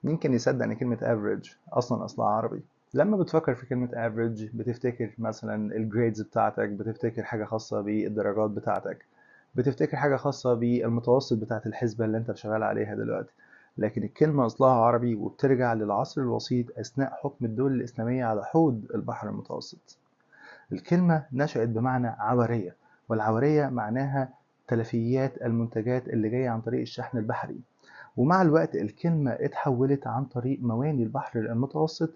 مين كان يصدق ان كلمة average اصلا اصلها عربي؟ لما بتفكر في كلمة average بتفتكر مثلا الجريدز بتاعتك، بتفتكر حاجة خاصة بالدرجات بتاعتك، بتفتكر حاجة خاصة بالمتوسط بتاعت الحسبة اللي انت شغال عليها دلوقتي. لكن الكلمة اصلها عربي وبترجع للعصر الوسيط اثناء حكم الدول الاسلامية على حوض البحر المتوسط. الكلمة نشأت بمعنى عورية، والعورية معناها تلفيات المنتجات اللي جاية عن طريق الشحن البحري. ومع الوقت الكلمة اتحولت عن طريق مواني البحر المتوسط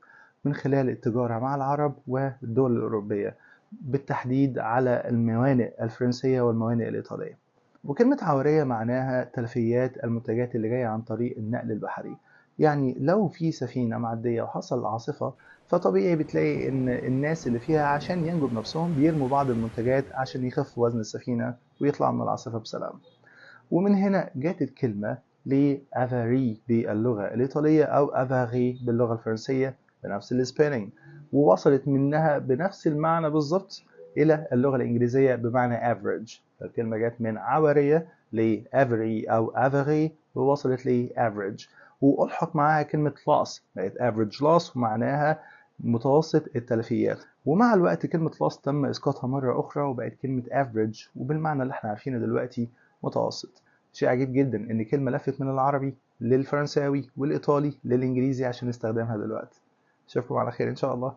من خلال التجارة مع العرب والدول الأوروبية، بالتحديد على الموانئ الفرنسية والموانئ الإيطالية. وكلمة عورية معناها تلفيات المنتجات اللي جاية عن طريق النقل البحري. يعني لو في سفينة معدية وحصل عاصفة، فطبيعي بتلاقي إن الناس اللي فيها عشان ينجوا بنفسهم بيرموا بعض المنتجات عشان يخفوا وزن السفينة ويطلعوا من العاصفة بسلام. ومن هنا جات الكلمة لافاري باللغة الإيطالية أو افاري باللغة الفرنسية بنفس السبيلنج، ووصلت منها بنفس المعنى بالظبط إلى اللغة الإنجليزية بمعنى average. فالكلمة جت من عورية لافري أو افاري ووصلت لافريج، وألحق معاها كلمة loss بقت average loss ومعناها متوسط التلفيات. ومع الوقت كلمة loss تم إسقاطها مرة أخرى وبقت كلمة average وبالمعنى اللي احنا عارفينه دلوقتي متوسط. شيء عجيب جدا ان كلمة لفت من العربي للفرنساوي والايطالي للانجليزي عشان نستخدمها دلوقتي. اشوفكم على خير ان شاء الله.